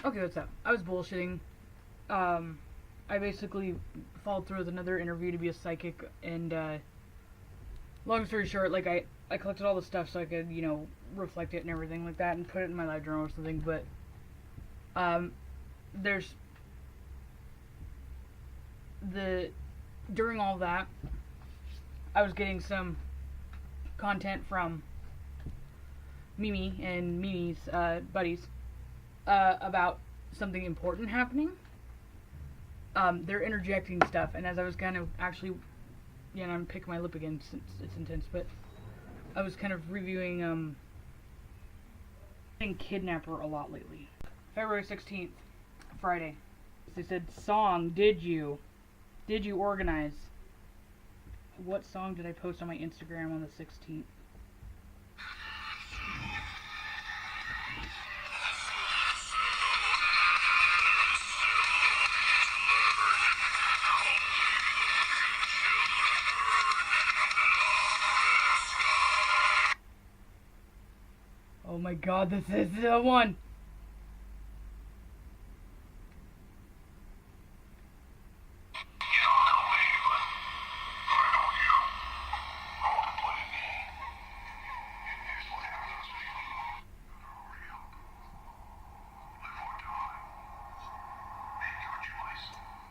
Okay, what's up? I was bullshitting. I basically followed through with another interview to be a psychic, and long story short, like I collected all the stuff so I could, reflect it and everything like that, and put it in my live journal or something. But there's during all that, I was getting some content from Mimi and Mimi's buddies about something important happening. They're interjecting stuff, and as I was kind of actually, I'm picking my lip again since it's intense, but I was kind of reviewing Kidnapper a lot lately. February 16th, Friday. They said, song, did you organize? What song did I post on my Instagram on the 16th? Oh my god, this is the one!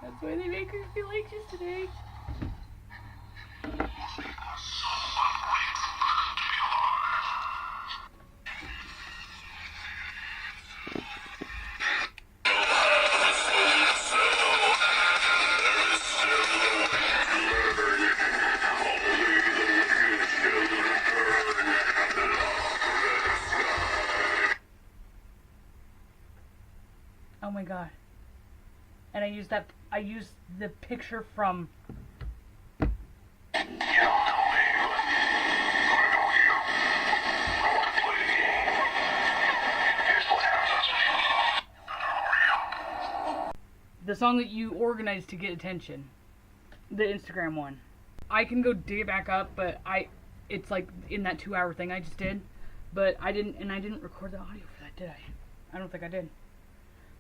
That's why they make her feel anxious today. Oh my god. And I used the picture from the song that you organized to get attention. The Instagram one. I can go dig it back up, but it's like in that 2-hour thing I just did. But I didn't record the audio for that, did I? I don't think I did.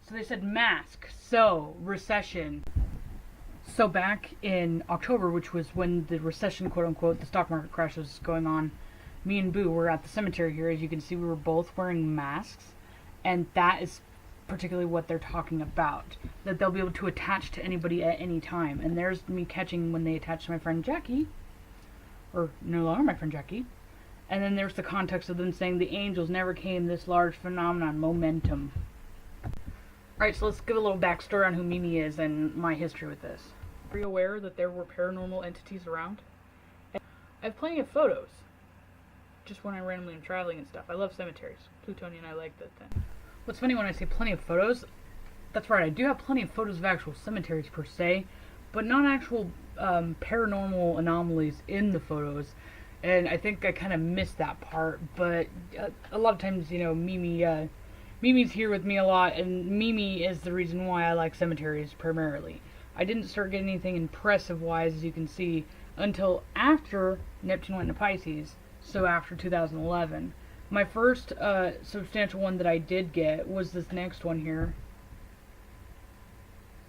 So they said mask, so recession. So back in October, which was when the recession, quote unquote, the stock market crash was going on, me and Boo were at the cemetery here. As you can see, we were both wearing masks, and that is particularly what they're talking about. That they'll be able to attach to anybody at any time. And there's me catching when they attach to my friend Jackie, or no longer my friend Jackie. And then there's the context of them saying the angels never came, this large phenomenon, momentum. Alright, so let's give a little backstory on who Mimi is and my history with this. Are you aware that there were paranormal entities around? I have plenty of photos. Just when I randomly am traveling and stuff. I love cemeteries. Plutonian, I like that thing. What's funny when I say plenty of photos, that's right, I do have plenty of photos of actual cemeteries per se, but not actual paranormal anomalies in the photos. And I think I kind of missed that part, but a lot of times, Mimi's here with me a lot, and Mimi is the reason why I like cemeteries primarily. I didn't start getting anything impressive-wise, as you can see, until after Neptune went into Pisces, so after 2011. My first substantial one that I did get was this next one here.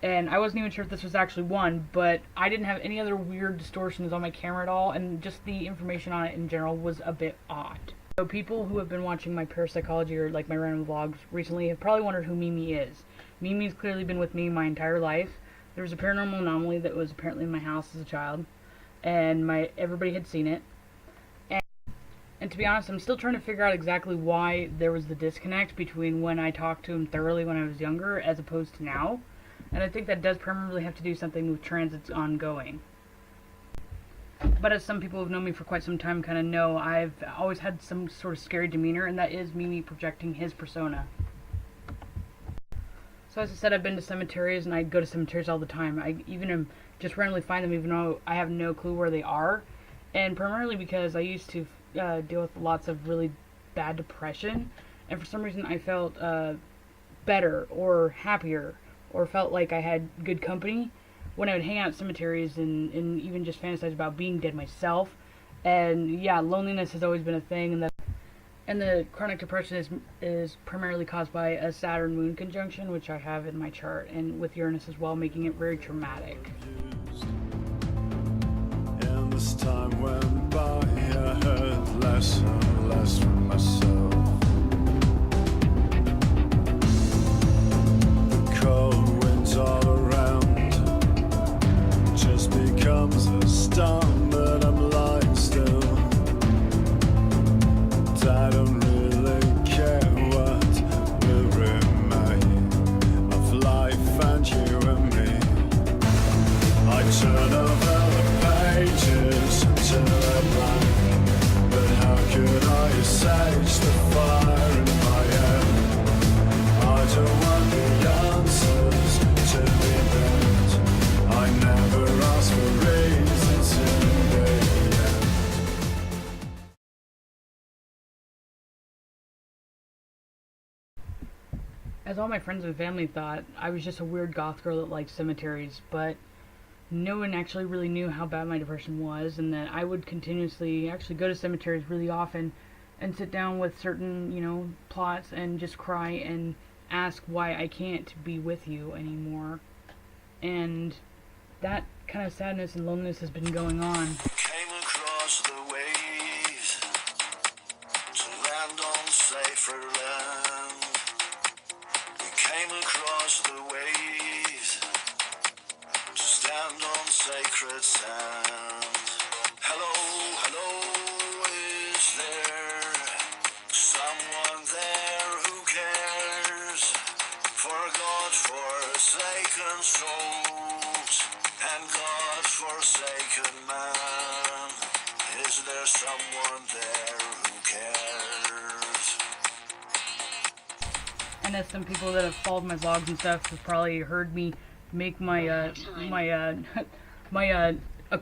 And I wasn't even sure if this was actually one, but I didn't have any other weird distortions on my camera at all, and just the information on it in general was a bit odd. So people who have been watching my parapsychology or like my random vlogs recently have probably wondered who Mimi is. Mimi's clearly been with me my entire life. There was a paranormal anomaly that was apparently in my house as a child, and everybody had seen it. And to be honest, I'm still trying to figure out exactly why there was the disconnect between when I talked to him thoroughly when I was younger as opposed to now. And I think that does primarily have to do something with transits ongoing. But as some people who have known me for quite some time kind of know, I've always had some sort of scary demeanor, and that is Mimi projecting his persona. So as I said, I've been to cemeteries, and I go to cemeteries all the time. I even just randomly find them even though I have no clue where they are. And primarily because I used to deal with lots of really bad depression, and for some reason I felt better or happier or felt like I had good company when I would hang out at cemeteries and even just fantasize about being dead myself. And yeah, loneliness has always been a thing, and And the chronic depression is primarily caused by a Saturn Moon conjunction, which I have in my chart, and with Uranus as well, making it very traumatic. And this time went by, I heard less and less from myself. The cold winds all around just becomes a storm, but I'm lying still. I don't really care what will remain of life and you and me. I turn over the pages until they're blank, but how could I assuage the fire in my head? I don't want the answers to the event. I never ask for reasons in the end. As all my friends and family thought, I was just a weird goth girl that liked cemeteries, but no one actually really knew how bad my depression was, and that I would continuously actually go to cemeteries really often and sit down with certain, plots and just cry and ask why I can't be with you anymore. And that kind of sadness and loneliness has been going on. Came across the waves to land on safer land. We came across the waves to stand on sacred sand. Hello, hello, is there someone there who cares for God-forsaken souls and God-forsaken man? Is there someone there who cares? And as some people that have followed my vlogs and stuff have probably heard me make my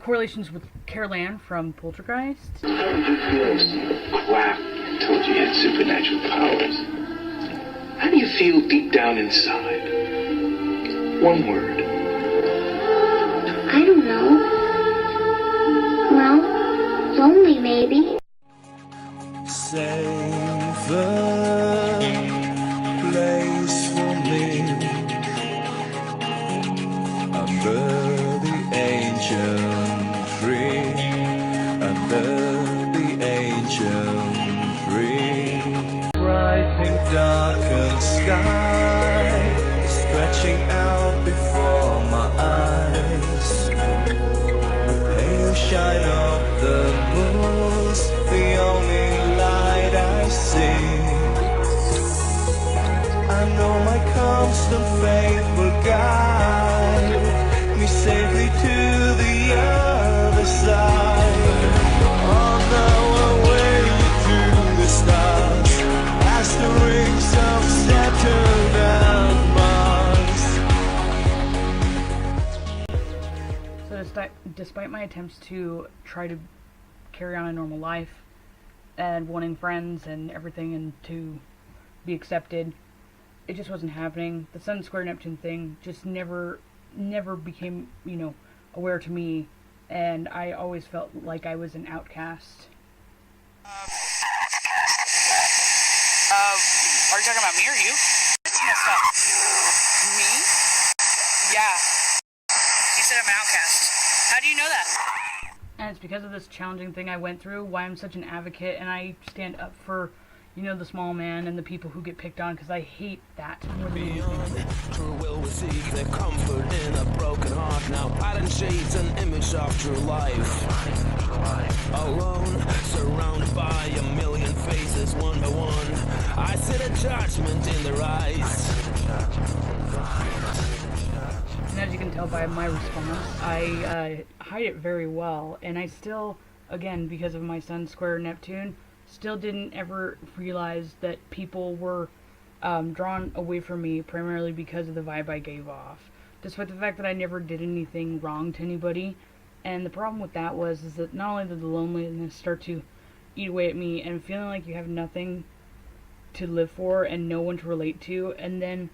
correlations with Carol Ann from Poltergeist. How did you feel as Quack told you had supernatural powers? How do you feel deep down inside? One word. I don't know. Well, lonely maybe. Save a place for me under the ancient tree, under the ancient tree. Bright pink darkened sky stretching out before my eyes. The pale shine of the moon's the only light I see. I know my constant faith will guide me safely to the other side. On our way to the stars, past the rings of Saturn and Mars. So despite my attempts to try to carry on a normal life and wanting friends and everything and to be accepted, it just wasn't happening. The Sun square Neptune thing just never became, aware to me, and I always felt like I was an outcast. Are you talking about me or you? It's messed up. Me? Yeah. You said I'm an outcast. How do you know that? And it's because of this challenging thing I went through why I'm such an advocate, and I stand up for the small man and the people who get picked on, because I hate that more than anything. True will receive their comfort in a broken heart. Now pattern shades an image of true life. Alone, surrounded by a million faces, one by one, I see the judgment in their eyes. And as you can tell by my response, I hide it very well, and I still, again, because of my Sun square Neptune, still didn't ever realize that people were drawn away from me primarily because of the vibe I gave off, despite the fact that I never did anything wrong to anybody. And the problem with that is that not only did the loneliness start to eat away at me and feeling like you have nothing to live for and no one to relate to, and then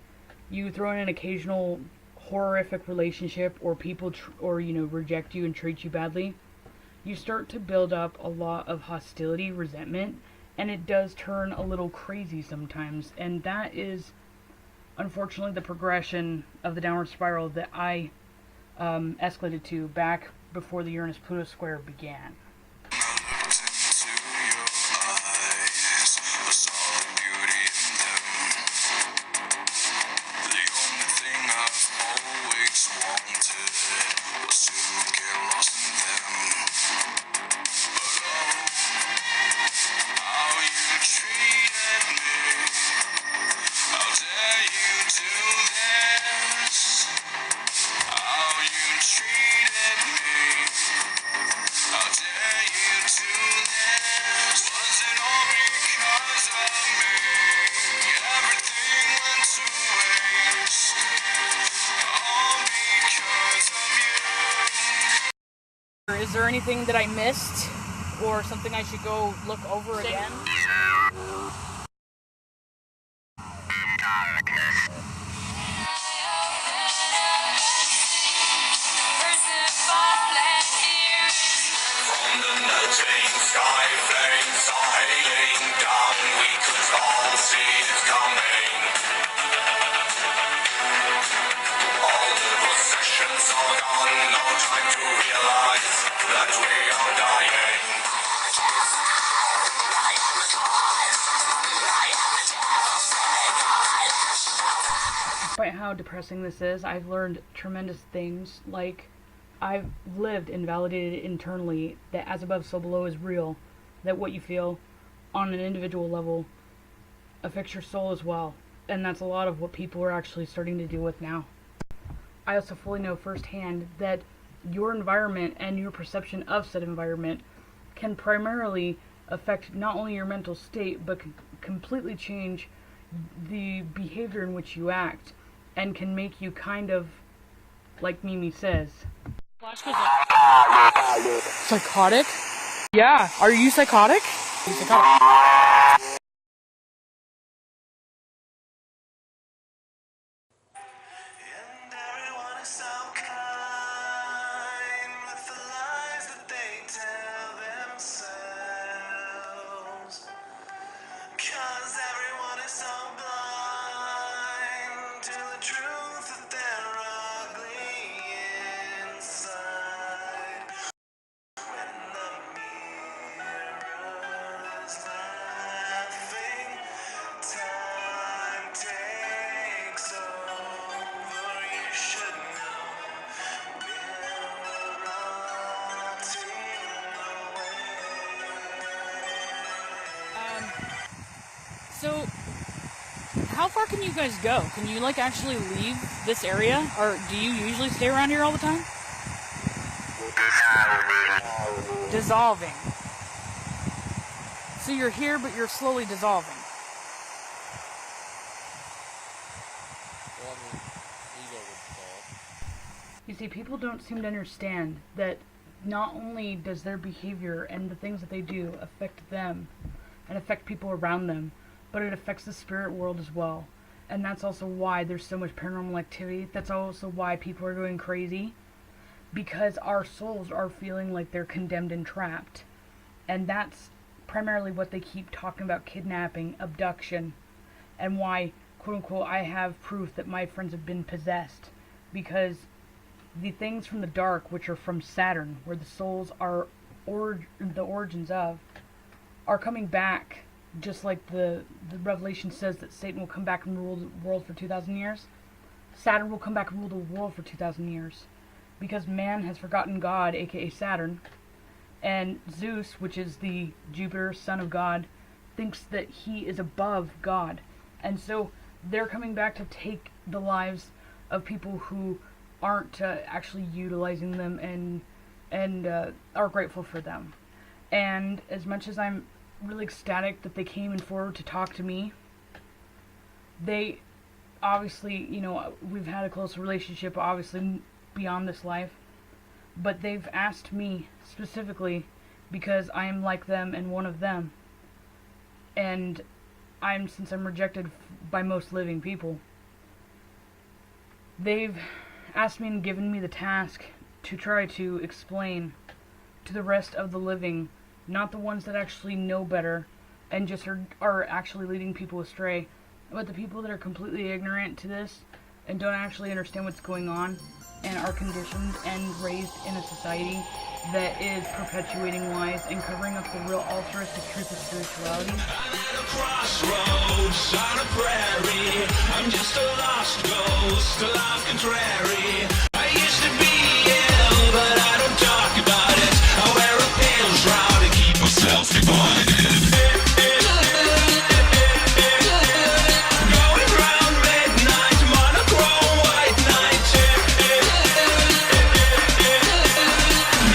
you throw in an occasional horrific relationship or people reject you and treat you badly, you start to build up a lot of hostility, resentment, and it does turn a little crazy sometimes, and that is unfortunately the progression of the downward spiral that I escalated to back before the Uranus-Pluto square began. Is there anything that I missed or something I should go look over again? Despite how depressing this is, I've learned tremendous things. Like, I've lived and validated internally that as above, so below is real. That what you feel on an individual level affects your soul as well. And that's a lot of what people are actually starting to deal with now. I also fully know firsthand that your environment and your perception of said environment can primarily affect not only your mental state, but can completely change the behavior in which you act, and can make you kind of, like Mimi says, psychotic? Yeah, are you psychotic? Are you psychotic? So, how far can you guys go? Can you, like, actually leave this area? Or do you usually stay around here all the time? Dissolving. So you're here, but you're slowly dissolving. You see, people don't seem to understand that not only does their behavior and the things that they do affect them and affect people around them, but it affects the spirit world as well. And that's also why there's so much paranormal activity. That's also why people are going crazy, because our souls are feeling like they're condemned and trapped. And that's primarily what they keep talking about: kidnapping, abduction, and why, quote unquote, I have proof that my friends have been possessed. Because the things from the dark, which are from Saturn, where the souls are the origins of, are coming back. Just like the Revelation says that Satan will come back and rule the world for 2,000 years, Saturn will come back and rule the world for 2,000 years. Because man has forgotten God, aka Saturn, and Zeus, which is the Jupiter, son of God, thinks that he is above God. And so they're coming back to take the lives of people who aren't actually utilizing them and are grateful for them. And as much as I'm really ecstatic that they came forward to talk to me, they obviously, you know, we've had a close relationship, obviously, beyond this life, but they've asked me specifically because I am like them and one of them, and since I'm rejected by most living people, they've asked me and given me the task to try to explain to the rest of the living, not the ones that actually know better, and just are actually leading people astray. But the people that are completely ignorant to this and don't actually understand what's going on and are conditioned and raised in a society that is perpetuating lies and covering up the real altruistic truth of spirituality. Crossroads on a prairie, I'm just a lost ghost, a life contrary. I used to be ill, but I don't talk about it. I wear a pale shroud to keep myself divided. Going round midnight, monochrome white night.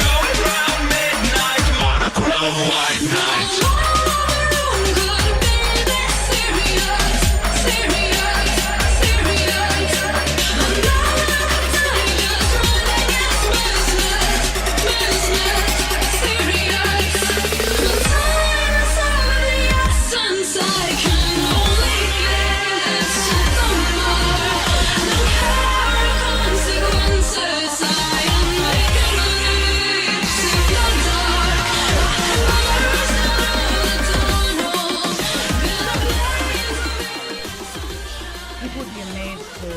Going round midnight, monochrome white night. People would be amazed to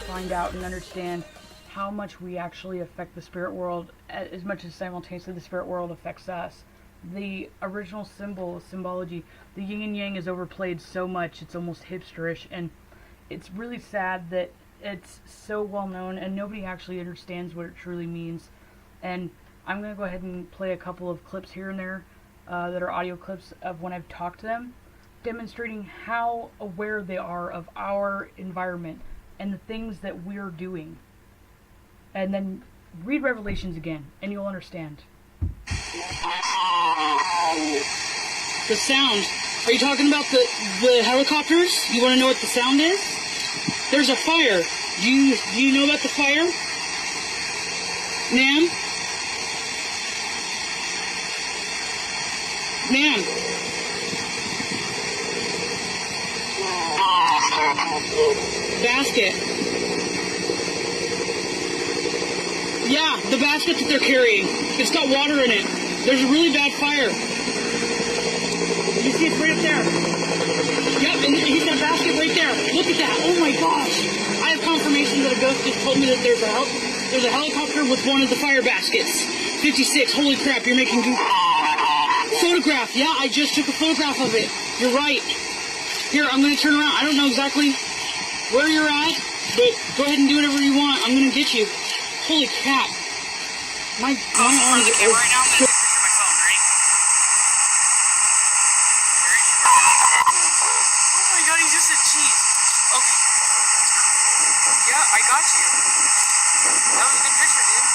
find out and understand how much we actually affect the spirit world as much as simultaneously the spirit world affects us. The original symbology, the yin and yang is overplayed so much it's almost hipsterish, and it's really sad that it's so well known and nobody actually understands what it truly means. And I'm going to go ahead and play a couple of clips here and there that are audio clips of when I've talked to them, demonstrating how aware they are of our environment and the things that we're doing. And then read Revelations again, and you'll understand. The sound. Are you talking about the helicopters? You want to know what the sound is? There's a fire. Do you know about the fire? Ma'am? Ma'am? Basket. Yeah, the basket that they're carrying. It's got water in it. There's a really bad fire. You see it's right up there. Yep, and he's got a basket right there. Look at that. Oh my gosh. I have confirmation that a ghost just told me that there's a helicopter with one of the fire baskets. 56. Holy crap, you're making goop. Photograph. Yeah, I just took a photograph of it. You're right. Here, I'm going to turn around. I don't know exactly where you're at, but go ahead and do whatever you want. I'm going to get you. Holy crap. My arms are... Right now, I'm going to take a picture of my phone. Ready? Oh my god, he's just a cheese. Okay. Yeah, I got you. That was a good picture, dude.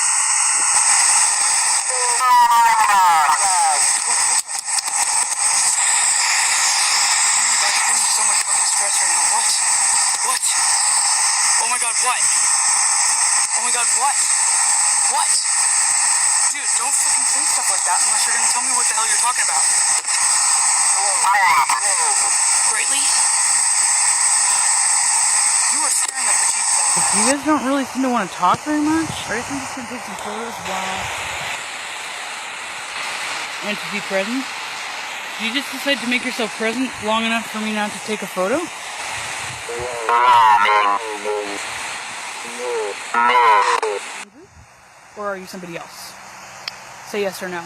So much fucking stress right now. What? What? Oh my god, what? Oh my god, what? What? Dude, don't fucking say stuff like that unless you're gonna tell me what the hell you're talking about. Greatly? You are staring at the Jesus out of You guys don't really seem to want to talk very much. I just think just gonna take some photos while and to be present. Did you just decide to make yourself present long enough for me not to take a photo? Or are you somebody else? Say yes or no.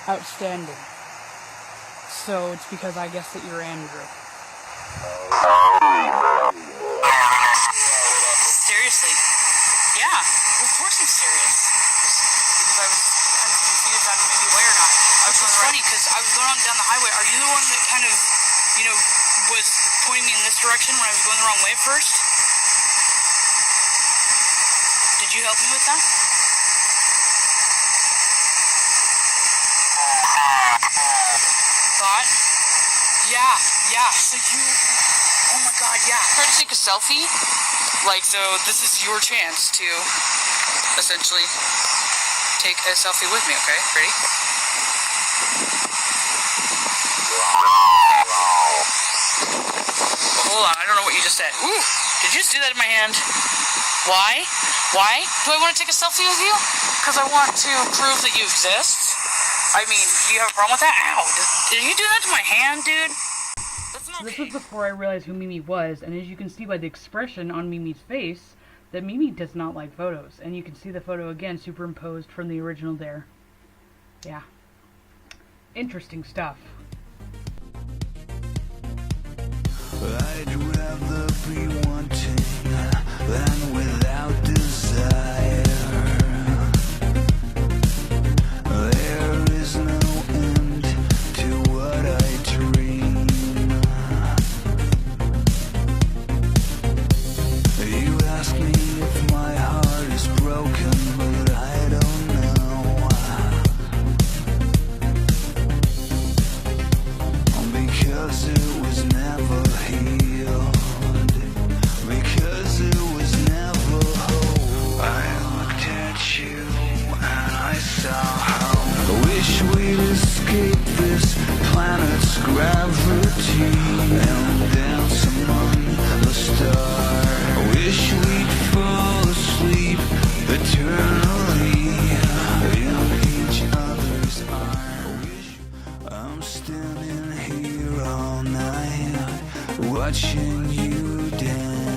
Outstanding. So it's because I guess that you're Andrew. Seriously? Yeah, well, of course I'm serious. Because I was kind of confused on maybe why or not. Which was funny because I was going on down the highway. Are you the one that kind of, you know, was pointing me in this direction when I was going the wrong way at first? Did you help me with that? Thought? Yeah, so you... Oh my god, yeah. Try to take a selfie? Like, so this is your chance to essentially take a selfie with me, okay? Ready? Hold on, I don't know what you just said. Ooh! Did you just do that in my hand? Why? Why? Do I want to take a selfie with you? Because I want to prove that you exist? I mean, do you have a problem with that? Ow. Did you do that to my hand, dude? That's not This okay. was before I realized who Mimi was, and as you can see by the expression on Mimi's face, that Mimi does not like photos. And you can see the photo again superimposed from the original there. Yeah. Interesting stuff. I'd rather be wanting than without desire. There is no end to what I dream. You ask me if my heart is broken, but I don't know. Because it was never healed. Because it was never whole. I looked at you and I saw how I wish we'd escape this planet's gravity and dance among the stars. I wish we'd fall asleep eternally in each other's arms. I'm standing here all night watching you dance,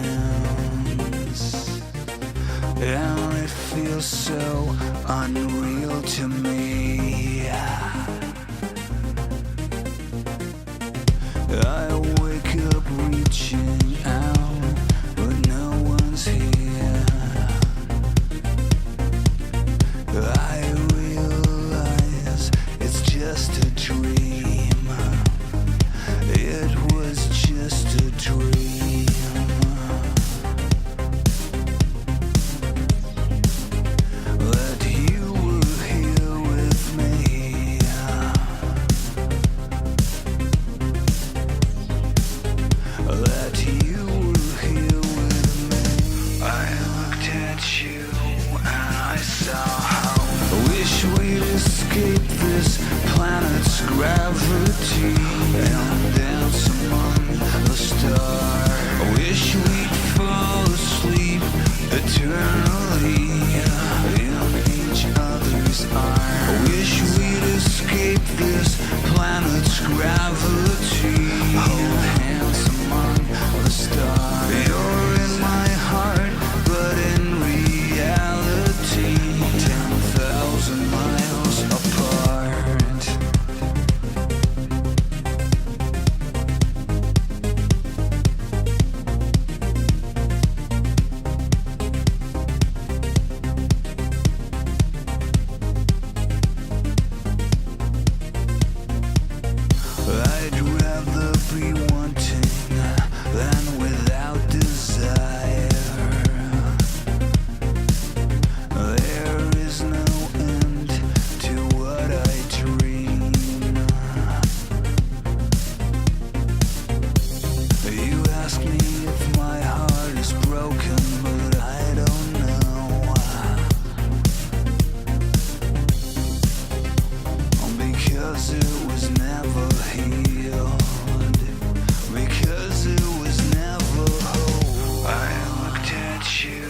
and it feels so unreal to me. I wake up reaching out, but no one's here. I realize it's just a dream. It was just a dream. That you were here with me. That you were here with me. I looked at you and I saw how I wish we'd escape this planet's gravity and dance among the stars. I wish we'd fall asleep eternally in each other's arms. I wish we'd escape this planet's gravity and dance among the stars. You're in my heart, but in reality 10,000 miles apart. I'd rather be wanting than without desire. There is no end to what I dream. You ask me if my heart is broken, but I don't know. Because it was never healed. Because it was never whole. I looked at you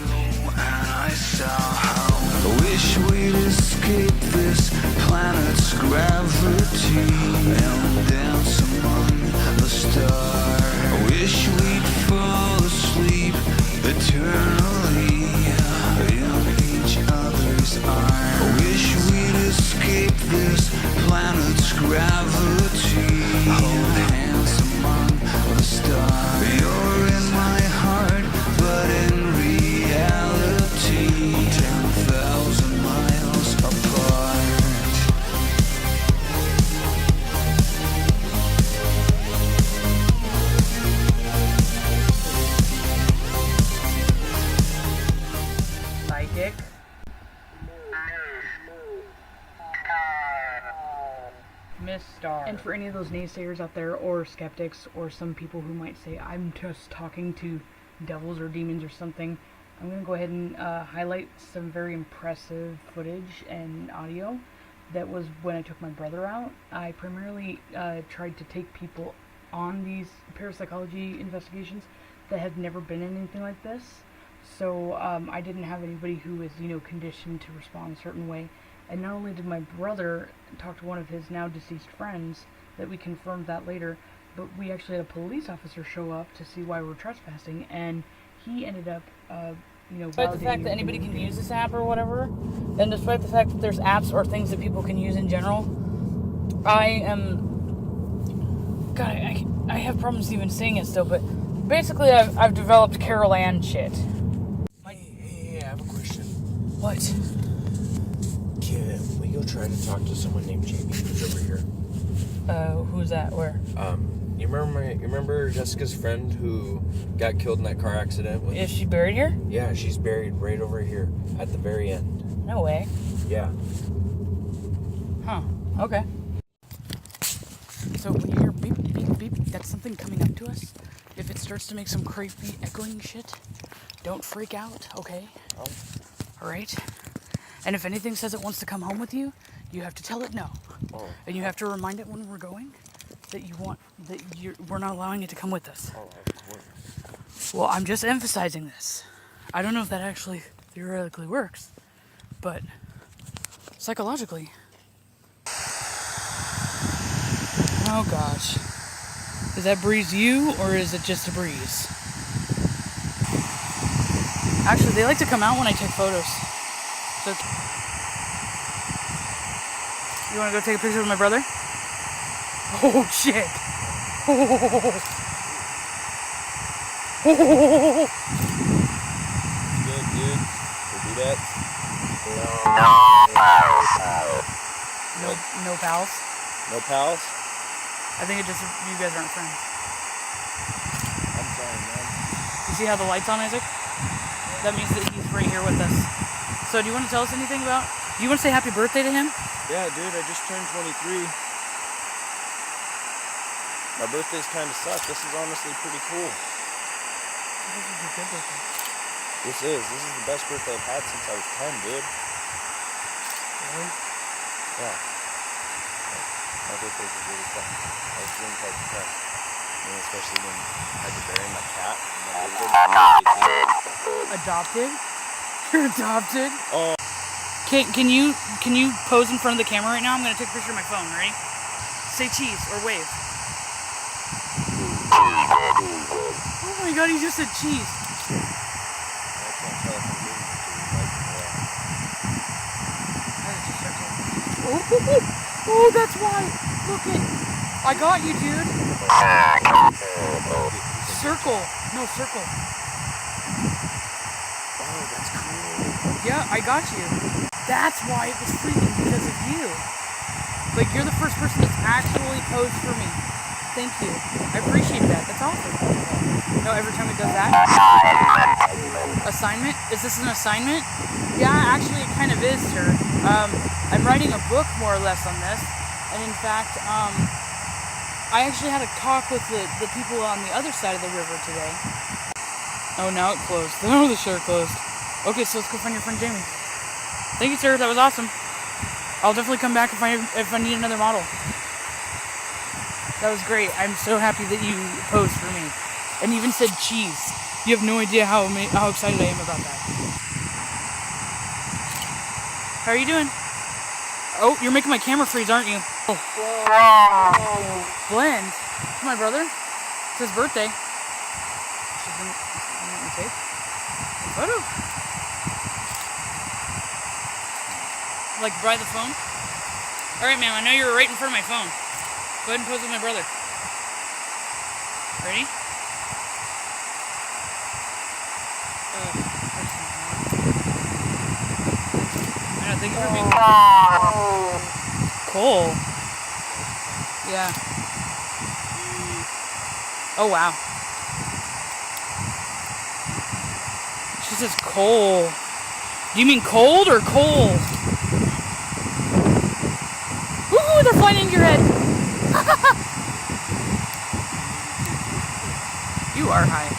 and I saw how I wish we'd escape this planet's gravity and dance among the stars. I wish we'd fall asleep eternally in each other's arms. I wish we'd escape this planet's gravity. Hold hands among the stars. You're in my heart, but in reality 10,000 miles apart. Psychic. Miss Star. And for any of those naysayers out there, or skeptics, or some people who might say, I'm just talking to devils or demons or something, I'm going to go ahead and highlight some very impressive footage and audio. That was when I took my brother out. I primarily tried to take people on these parapsychology investigations that have never been in anything like this. So I didn't have anybody who was, conditioned to respond a certain way. And not only did my brother talk to one of his now deceased friends, that we confirmed that later, but we actually had a police officer show up to see why we're trespassing, and he ended up, Despite the fact that anybody can use this app or whatever, and despite the fact that there's apps or things that people can use in general, I have problems even saying it still, but basically I've developed Carol Ann shit. Hey, I have a question. What? Can we go try to talk to someone named Jamie who's over here? Who's that? Where? You remember Jessica's friend who got killed in that car accident? Is she buried here? Yeah, she's buried right over here at the very end. No way. Yeah. Huh. Okay. So when you hear beep, beep, beep, that's something coming up to us. If it starts to make some creepy echoing shit, don't freak out, okay? Oh. Alright? And if anything says it wants to come home with you, you have to tell it no. Oh. And you have to remind it when we're going that we're not allowing it to come with us. Oh, of course. Well, I'm just emphasizing this. I don't know if that actually theoretically works, but psychologically. Oh gosh. Is that breeze you, or is it just a breeze? Actually, they like to come out when I take photos. So, you want to go take a picture with my brother? Oh shit! Good, dude. We'll do that. No pals? No pals? I think it just, you guys aren't friends. I'm sorry, man. You see how the light's on, Isaac? That means that he's right here with us. So do you want to tell us anything about, do you want to say happy birthday to him? Yeah, dude, I just turned 23. My birthday's kind of sucked. This is honestly pretty cool. This is a good birthday. This is the best birthday I've had since I was 10, dude. Really? Yeah. My birthdays was really fun. I was feeling quite depressed. I mean, especially when I had to bury my cat. Adopted? You're adopted? Oh. Can you pose in front of the camera right now? I'm going to take a picture of my phone. Ready? Say cheese or wave. Oh my god, he just said cheese. Oh, that's why. Look it. I got you, dude. Circle. No, circle. Oh, that's cool. Yeah, I got you. That's why it was freezing, because of you. Like, you're the first person that's actually posed for me. Thank you. I appreciate that. That's awesome. No, every time it does that. Assignment? Is this an assignment? Yeah, actually it kind of is, sir. I'm writing a book more or less on this. And in fact, I actually had a talk with the people on the other side of the river today. Oh, now it closed. Oh, the shirt closed. Okay, so let's go find your friend Jamie. Thank you, sir. That was awesome. I'll definitely come back if I need another model. That was great. I'm so happy that you posed for me. And even said cheese. You have no idea how excited I am about that. How are you doing? Oh, you're making my camera freeze, aren't you? Oh. Blend? It's my brother. It's his birthday. Let me take a photo. Like by the phone? Alright, ma'am, I know you're right in front of my phone. Go ahead and pose with my brother. Ready? I don't think it would be Cole. Yeah. Oh wow. She says Cole. Do you mean cold or coal? Ooh, they're flying into your head. You are high.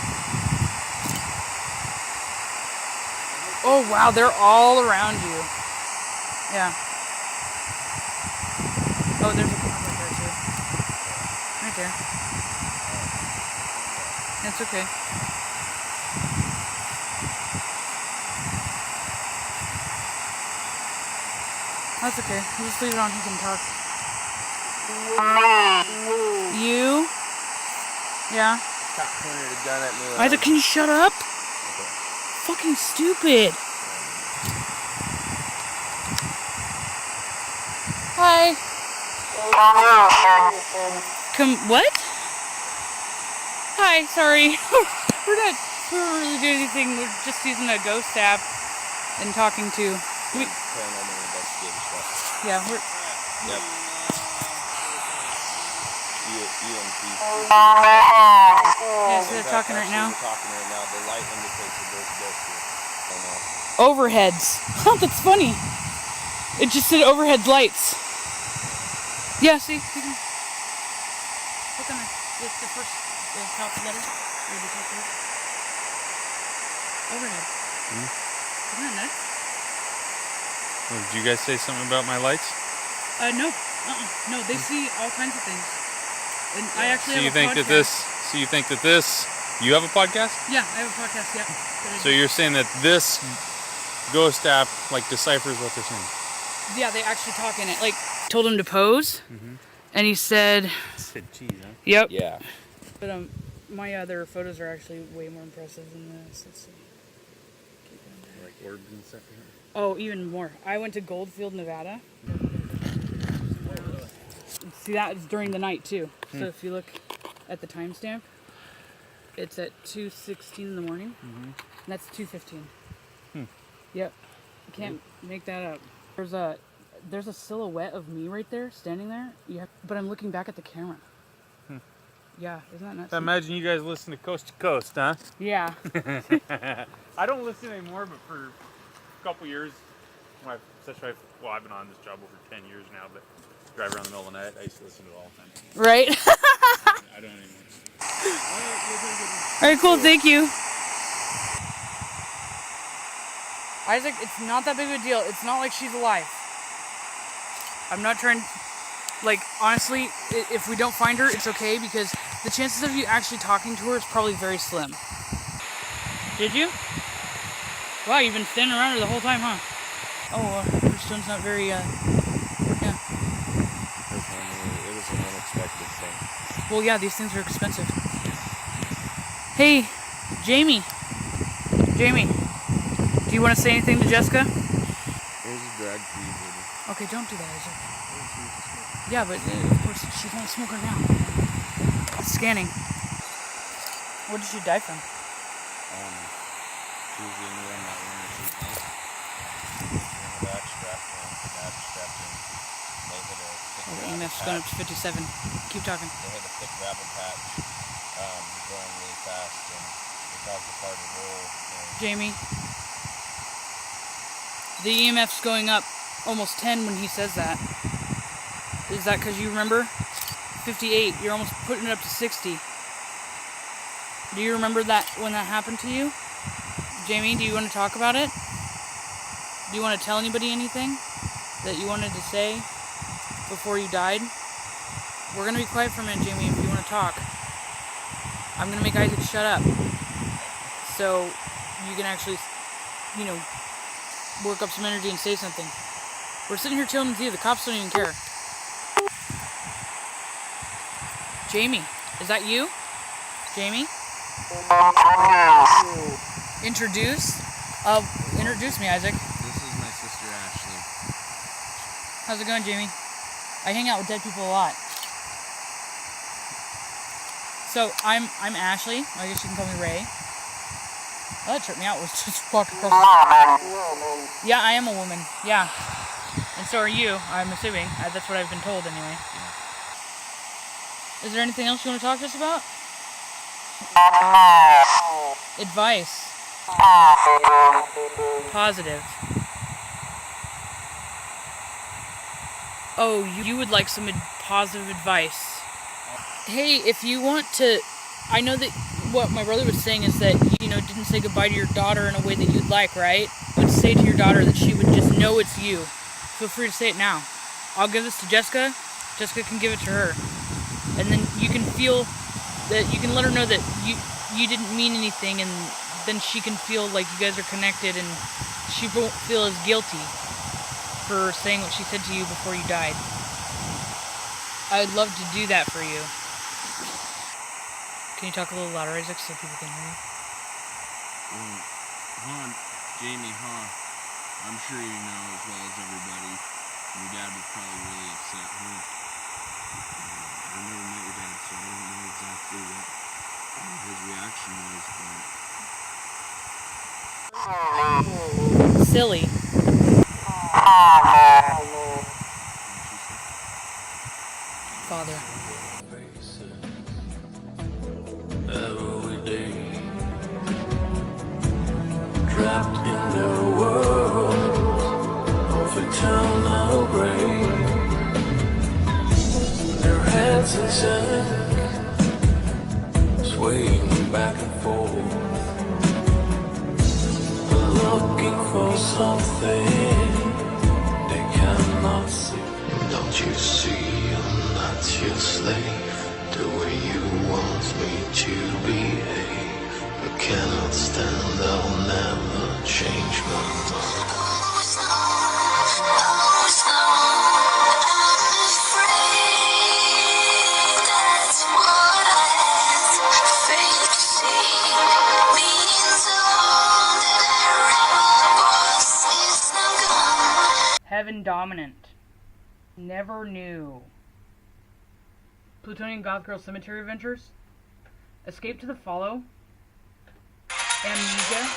Oh wow, they're all around you. Yeah. Oh, there's a pond right there too. Right there. It's okay. That's okay. We'll just leave it on. He can talk. You? Yeah? Cop pointed a gun at me. When Isaac, can you shut up? Okay. Fucking stupid. Hi. What? Hi, sorry. We weren't really doing anything. We're just using a ghost app and talking to. Paranormal investigator stuff. Yeah, we're. Yep. EMP. Yeah, so they're talking right now. We're talking right now. The light indicates that there's a ghost here. I know. Overheads. That's funny. It just said overhead lights. Yeah, see? You can look on the first top letter. Or the top letter. Overhead. Isn't that nice? Well, did you guys say something about my lights? No. No, they see all kinds of things. And I actually So you have a think podcast. that this? So you think that this? You have a podcast? Yeah, I have a podcast. Yeah. So you're saying that this ghost app like deciphers what they're saying? Yeah, they actually talk in it. Like, told him to pose, and he said, Said cheese, huh? "Yep." Yeah. But my other photos are actually way more impressive than this. Let's see. Like orbs and stuff. Oh, even more. I went to Goldfield, Nevada. See, that is during the night too. So if you look at the timestamp, it's at 2:16 in the morning, and that's 2:15. Yep, you can't make that up. There's a silhouette of me right there, standing there. But I'm looking back at the camera. Yeah, isn't that nuts? I imagine you guys listen to Coast to Coast, huh? Yeah. I don't listen anymore, but for a couple years, I've been on this job over 10 years now, but drive around the middle of the night, I used to listen to it all the time. Right? I don't anymore. Alright, cool, thank you. Isaac, it's not that big of a deal. It's not like she's alive. I'm not trying, like, honestly, if we don't find her, it's okay, because the chances of you actually talking to her is probably very slim. Did you? Wow, you've been standing around her the whole time, huh? Oh, her stone's not very, yeah. It was an unexpected thing. Well, yeah, these things are expensive. Hey, Jamie. Jamie, do you want to say anything to Jessica? Here's a drag for you, baby. Okay, don't do that, Isaac. Yeah, but of course she's not a smoker now. It's scanning. What did she die from? She was the only one that room that she was in. In the back, strapped in, dad strapped in. They hit a thick Oh, the gravel EMF's going up patch. to 57. Keep talking. They hit a thick gravel patch, going really fast, and it caused the car to roll. And Jamie, the EMF's going up almost 10 when he says that. Is that because you remember? 58. You're almost putting it up to 60. Do you remember that when that happened to you? Jamie, do you want to talk about it? Do you want to tell anybody anything that you wanted to say before you died? We're going to be quiet for a minute, Jamie, if you want to talk. I'm going to make Isaac shut up. So you can actually, work up some energy and say something. We're sitting here chilling with you. The cops don't even care. Jamie, is that you? Jamie? Introduce me, Isaac. this is my sister Ashley. How's it going, Jamie? I hang out with dead people a lot. So I'm Ashley. I guess you can call me Ray. Oh, that tripped me out. Was just walk across. Yeah, I am a woman. Yeah, and so are you. I'm assuming. That's what I've been told, anyway. Is there anything else you want to talk to us about? Advice. Positive. Oh, you would like some positive advice. Hey, if you want to, I know that what my brother was saying is that, didn't say goodbye to your daughter in a way that you'd like, right? But say to your daughter that she would just know it's you. Feel free to say it now. I'll give this to Jessica. Jessica can give it to her. And then you can feel that, you can let her know that you didn't mean anything, and then she can feel like you guys are connected, and she won't feel as guilty. for saying what she said to you before you died. I would love to do that for you. Can you talk a little louder, Isaac, so people can hear you? Well, Jamie, I'm sure you know as well as everybody, your dad was probably really upset, I never met your dad, so I don't know exactly what his reaction was, but... Silly. Father. Every day, trapped in the world of eternal gray. Their heads in sand, swaying back and forth, looking for something they cannot see. Don't you see I'm not your slave? The way you want me to behave, I cannot stand, I'll never change my mind. Heaven Dominant. Never knew. Plutonian Goth Girl Cemetery Adventures. Escape to the Follow. Amnesia.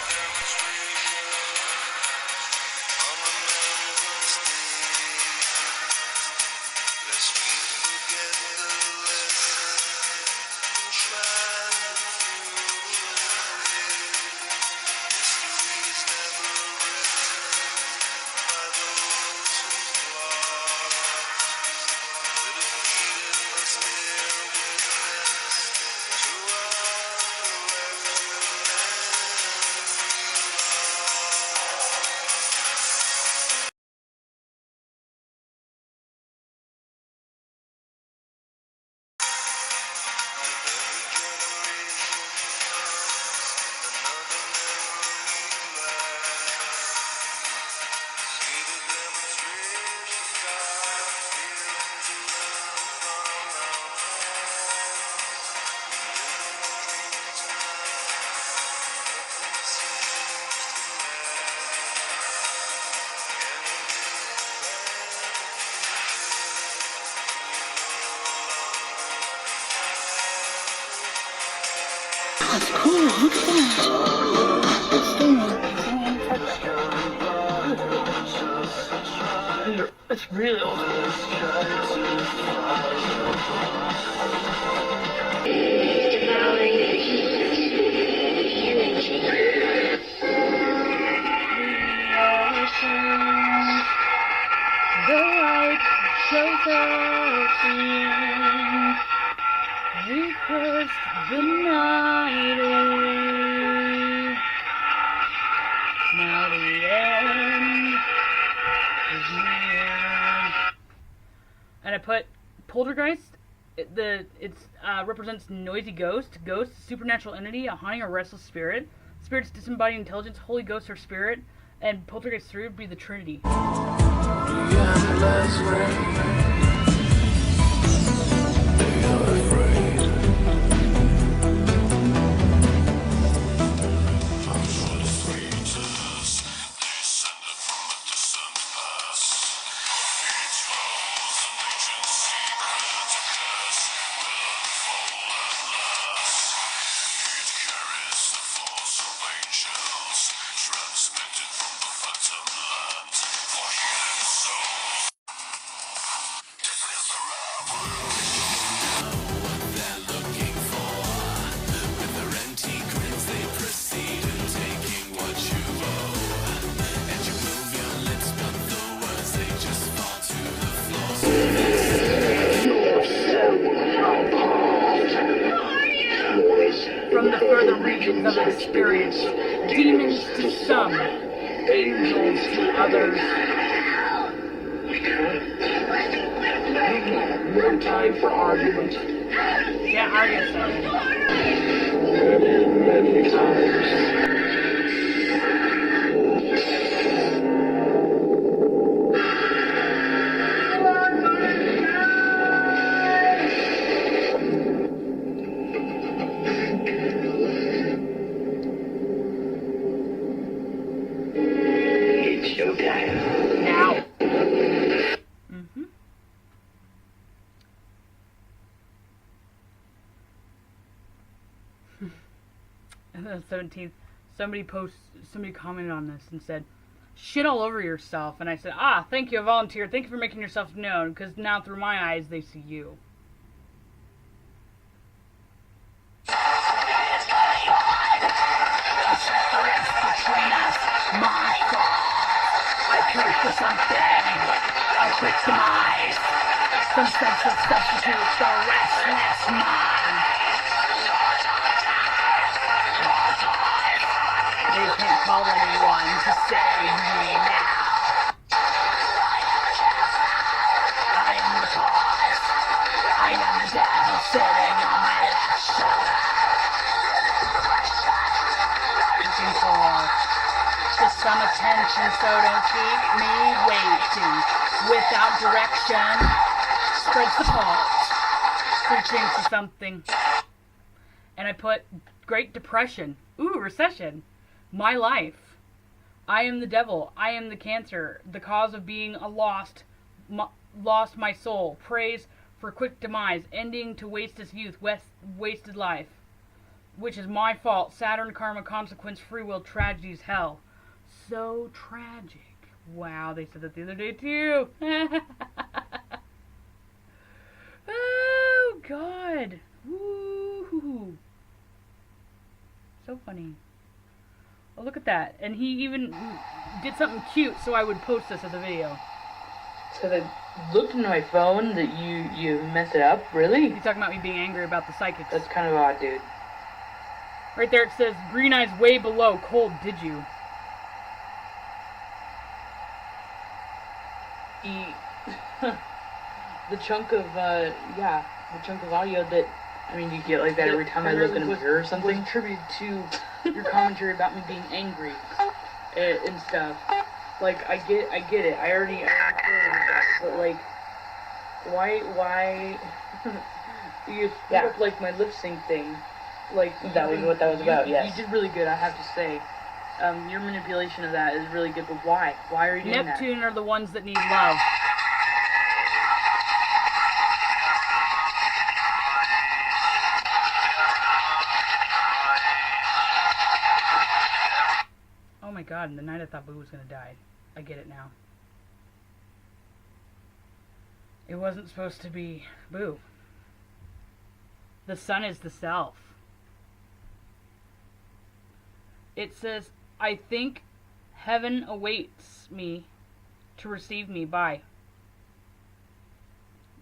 That's cool. Look at that. It's really old. The light shows us in. We crossed the night away. Now the end is near. And I put Poltergeist. It represents noisy ghost, supernatural entity, a haunting or restless spirit, spirits disembodied intelligence, Holy Ghost or spirit, and Poltergeist 3 would be the Trinity. From the further regions of experience, demons to some, angels to others. No time for argument. Yeah, argue something. Many times. And then the 17th, somebody commented on this and said, shit all over yourself. And I said, thank you, a volunteer. Thank you for making yourself known, because now through my eyes, they see you. I pray for something, a quick demise. Some sense of substitute the restless mind. They can't call anyone to save me now. I am the cause. I am the devil sitting on my left shoulder. Looking for some attention, so don't keep me waiting. Without direction, spreads the fault. Preaching for something. And I put Great Depression. Ooh, recession. My life. I am the devil. I am the cancer. The cause of being a lost my soul. Praise for quick demise. Ending to wasted youth. Wasted life. Which is my fault. Saturn, karma, consequence, free will, tragedies, hell. So tragic. Wow, they said that the other day too. Oh, God. Woo. So funny. Oh, look at that. And he even did something cute so I would post this as a video. So they looked into my phone that you messed it up? Really? He's talking about me being angry about the psychics. That's kind of odd, dude. Right there it says, green eyes way below, cold, did you? The chunk of audio that, I mean, you get like that every time I look in a mirror or something. Was attributed to your commentary about me being angry and stuff. Like, I get it. I already heard that, but like, why you screwed up like my lip sync thing? Like, that was what that was about. Yes, you did really good, I have to say. Your manipulation of that is really good, but why? Why are you doing that? Neptune are the ones that need love. Oh my God, and the night I thought Boo was gonna die. I get it now. It wasn't supposed to be Boo. The sun is the self. It says, I think heaven awaits me to receive me by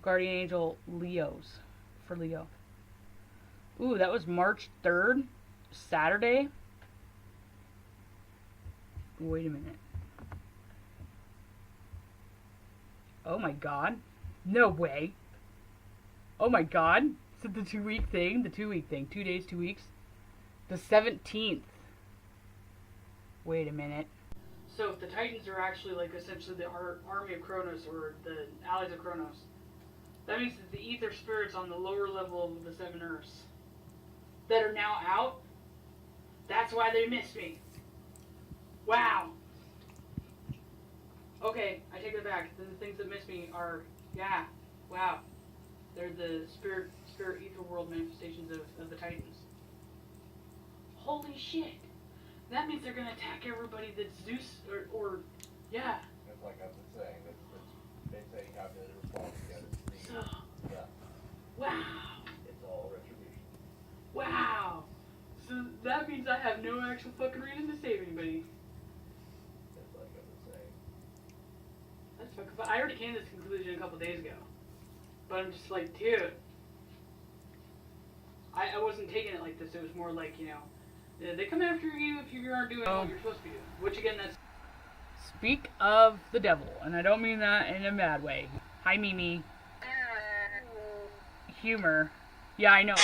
Guardian Angel Leos. For Leo. Ooh, that was March 3rd. Saturday. Wait a minute. Oh my God. No way. Oh my God. Is it the 2 week thing? The 2 week thing. 2 days, 2 weeks. The 17th. Wait a minute. So if the Titans are actually like essentially the army of Kronos or the allies of Kronos, that means that the ether spirits on the lower level of the 7 Earths that are now out, that's why they missed me. Wow. Okay, I take that back. Then the things that miss me are, wow. They're the spirit ether world manifestations of the Titans. Holy shit. That means they're gonna attack everybody that's Zeus or yeah. That's like I've been saying. They say calculated response against the wow. It's all retribution. Wow. So that means I have no actual fucking reason to save anybody. That's like I've been saying. That's fucking fun. I already came to this conclusion a couple days ago. But I'm just like, dude. I wasn't taking it like this. It was more like, they come after you if you aren't doing what you're supposed to be doing. Which again, that's... Speak of the devil. And I don't mean that in a bad way. Hi, Mimi. Humor. Yeah, I know.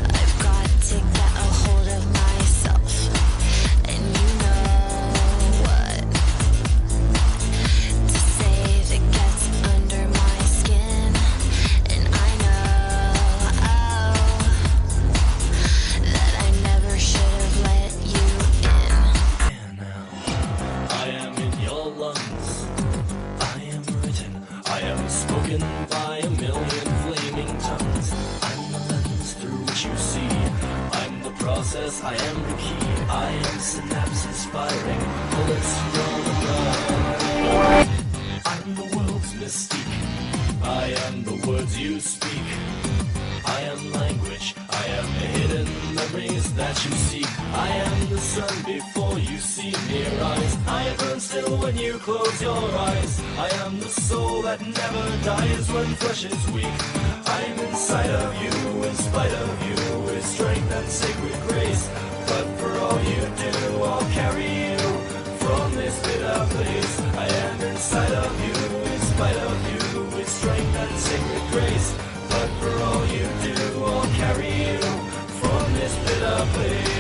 I've got to get a hold of myself, and you the key. I am synapses firing, bullets from above. I'm the world's mystique. I am the words you speak. I am language. I am the hidden memories that you seek. I am the sun before you see me rise. I burn still when you close your eyes. I am the soul that never dies when flesh is weak. I am inside of you, in spite of you, with strength and sacred grace. But for all you do, I'll carry you from this bitter place. I am inside of you, in spite of you, with strength and sacred grace. But for all you do, I'll carry you from this bitter place.